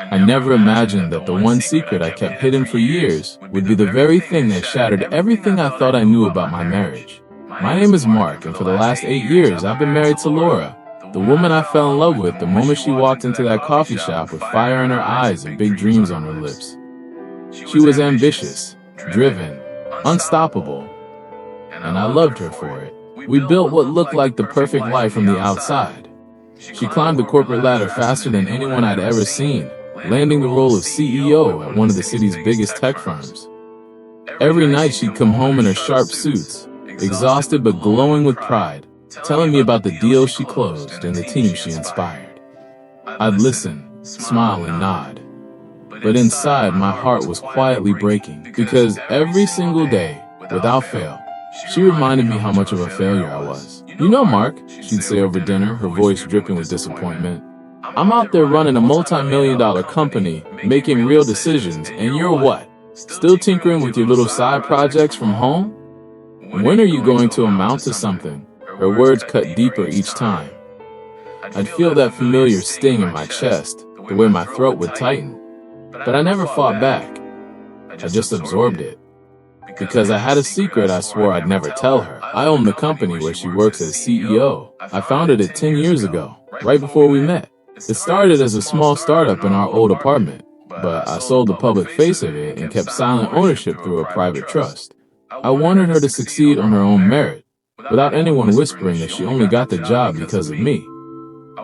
I never imagined that the one secret I kept hidden for years would be the very thing that shattered everything I thought I knew about my marriage. My name is Mark, and for the last 8 years, I've been married to Laura, the woman I fell in love with the moment she walked into that coffee shop with fire in her eyes and big dreams on her lips. She was ambitious, driven, unstoppable, and I loved her for it. We built what looked like the perfect life from the outside. She climbed the corporate ladder faster than anyone I'd ever seen, landing the role of CEO at one of the city's biggest tech firms. Every night she'd come home in her sharp suits, exhausted but glowing with pride, telling me about the deals she closed and the team she inspired. I'd listen, smile, and nod. But inside, my heart was quietly breaking, because every single day, without fail, she reminded me how much of a failure I was. "You know, Mark," she'd say over dinner, her voice dripping with disappointment, "I'm out there running a multi-million-dollar company, making real decisions, and you're what? Still tinkering with your little side projects from home? When are you going to amount to something?" Her words cut deeper each time. I'd feel that familiar sting in my chest, the way my throat would tighten. But I never fought back. I just absorbed it. Because I had a secret I swore I'd never tell her. I own the company where she works as CEO. I founded it 10 years ago, right before we met. It started as a small startup in our old apartment, but I sold the public face of it and kept silent ownership through a private trust. I wanted her to succeed on her own merit, without anyone whispering that she only got the job because of me.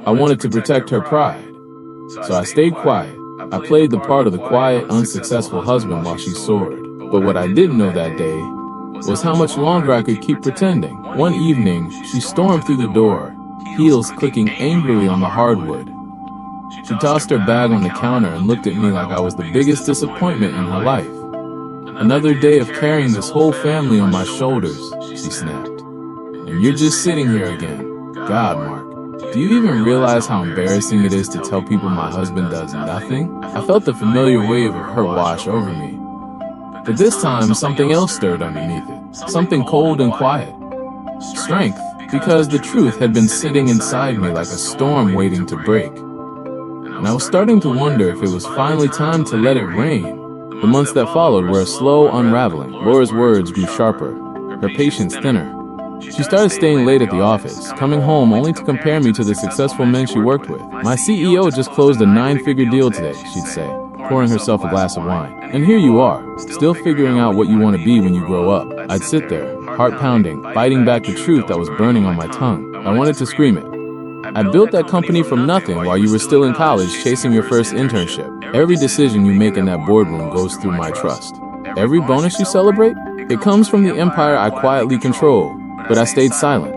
I wanted to protect her pride, so I stayed quiet. I played the part of the quiet, unsuccessful husband while she soared. But what I didn't know that day was how much longer I could keep pretending. One evening, she stormed through the door, heels clicking angrily on the hardwood. She tossed her bag on the counter and looked at me like I was the biggest disappointment in her life. "Another day of carrying this whole family on my shoulders," she snapped. "And you're just sitting here again. God, Mark. Do you even realize how embarrassing it is to tell people my husband does nothing?" I felt the familiar wave of her wash over me. But this time, something else stirred underneath it. Something cold and quiet. Strength, because the truth had been sitting inside me like a storm waiting to break. And I was starting to wonder if it was finally time to let it rain. The months that followed were a slow unraveling. Laura's words grew sharper, her patience thinner. She started staying late at the office, coming home only to compare me to the successful men she worked with. "My CEO just closed a 9-figure deal today," she'd say, pouring herself a glass of wine. "And here you are, still figuring out what you want to be when you grow up." I'd sit there, heart pounding, fighting back the truth that was burning on my tongue. I wanted to scream it. "I built that company from nothing while you were still in college chasing your first internship. Every decision you make in that boardroom goes through my trust. Every bonus you celebrate, it comes from the empire I quietly control." But I stayed silent.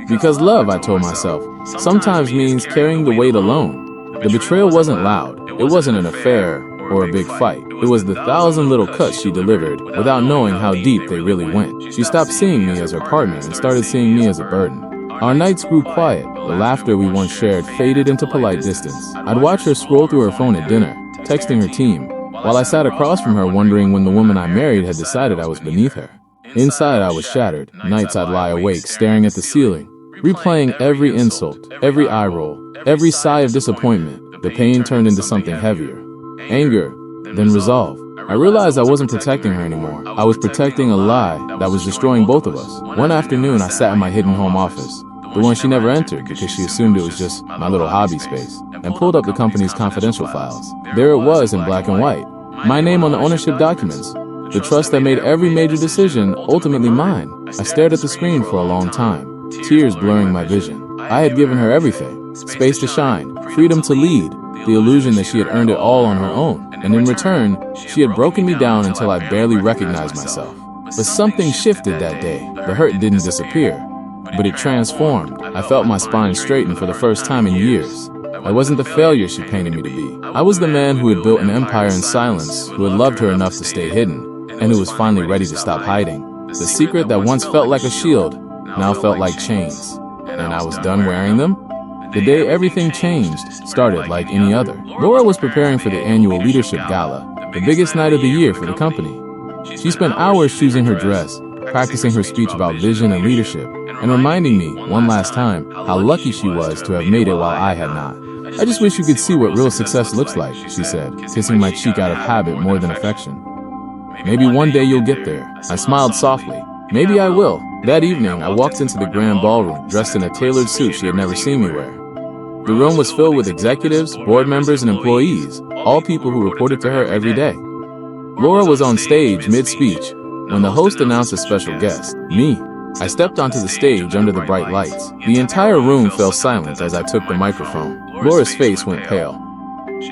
Because love, I told myself, sometimes means carrying the weight alone. The betrayal wasn't loud. It wasn't an affair or a big fight. It was the 1,000 little cuts she delivered without knowing how deep they really went. She stopped seeing me as her partner and started seeing me as a burden. Our nights grew quiet. The laughter we once shared faded into polite distance. I'd watch her scroll through her phone at dinner, texting her team, while I sat across from her wondering when the woman I married had decided I was beneath her. Inside, I was shattered. Nights I'd lie awake, staring at the ceiling, replaying every insult, every eye roll, every sigh of disappointment. The pain turned into something heavier. Anger, then resolve. I realized I wasn't protecting her anymore. I was protecting a lie that was destroying both of us. One afternoon, I sat in my hidden home office, the one she never entered because she assumed it was just my little hobby space, and pulled up the company's confidential files. There it was in black and white. My name on the ownership documents. The trust that made every major decision ultimately mine. I stared at the screen for a long time, tears blurring my vision. I had given her everything, space to shine, freedom to lead, the illusion that she had earned it all on her own. And in return, she had broken me down until I barely recognized myself. But something shifted that day. The hurt didn't disappear, but it transformed. I felt my spine straighten for the first time in years. I wasn't the failure she painted me to be. I was the man who had built an empire in silence, who had loved her enough to stay hidden, and who was finally ready to stop hiding. The secret that once felt like a shield now felt like chains, and I was done wearing them. The day everything changed started like any other. Laura was preparing for the annual leadership gala, the biggest night of the year for the company. She spent hours choosing her dress, practicing her speech about vision and leadership, and reminding me, one last time, how lucky she was to have made it while I had not. I just wish you could see what real success looks like, she said, kissing my cheek out of habit more than affection. Maybe one day you'll get there. I smiled softly. Maybe I will. That evening, I walked into the grand ballroom, dressed in a tailored suit she had never seen me wear. The room was filled with executives, board members, and employees, all people who reported to her every day. Laura was on stage mid-speech when the host announced a special guest, me. I stepped onto the stage under the bright lights. The entire room fell silent as I took the microphone. Laura's face went pale.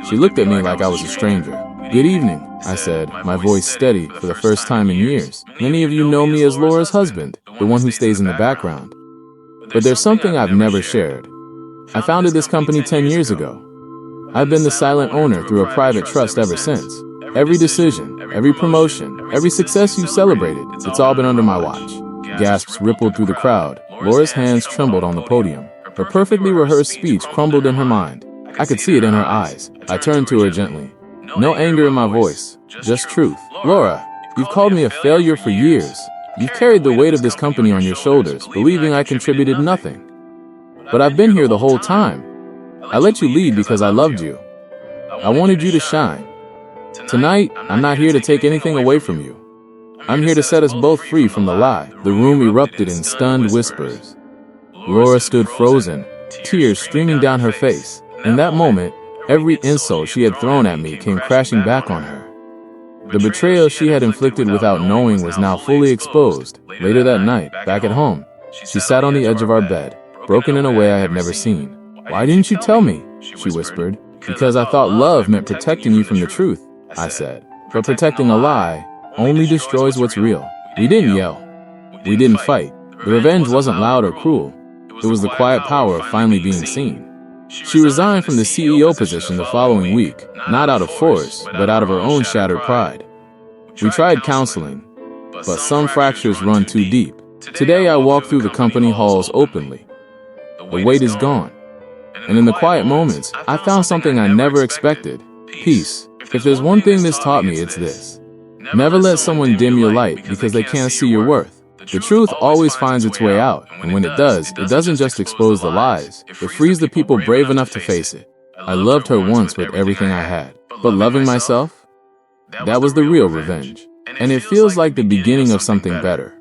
She looked at me like I was a stranger. "Good evening," I said, my voice steady for the first time in years. "Many of you know me as Laura's husband, the one who stays in the background. But there's something I've never shared. I founded this company 10 years ago. I've been the silent owner through a private trust ever since. Every decision, every promotion, every success you've celebrated, it's all been under my watch." Gasps rippled through the crowd. Laura's hands trembled on the podium. Her perfectly rehearsed speech crumbled in her mind. I could see it in her eyes. I turned to her gently. No anger in my voice, just truth. "Laura, you've called me a failure for years. You've carried the weight of this company on your shoulders, believing I contributed nothing. But I've been here the whole time. I let you lead because I loved you. I wanted you to shine. Tonight, I'm not here to take anything away from you. I'm here to set us both free from the lie." The room erupted in stunned whispers. Laura stood frozen, tears streaming down her face. In that moment, every insult she had thrown at me came crashing back on her. The betrayal she had inflicted without knowing was now fully exposed. Later that night, back at home, she sat on the edge of our bed, broken in a way I had never seen. "Why didn't you tell me?" she whispered. "Because I thought love meant protecting you from the truth," I said. "But protecting a lie only destroys what's real." We didn't yell. We didn't fight. The revenge wasn't loud or cruel. It was the quiet power of finally being seen. She resigned from the CEO position the following week, not out of force, but out of her own shattered pride. We tried counseling, but some fractures run too deep. Today I walk through the company halls openly. The weight is gone. And in the quiet moments, I found something I never expected: peace. If there's one thing this taught me, it's this. Never let someone dim your light because they can't see your worth. The truth always finds its way out, and when it does, it doesn't just expose the lies. It frees the people brave enough to face it. I loved her once with everything I had, but loving myself? That was the real revenge. And it feels like the beginning of something better.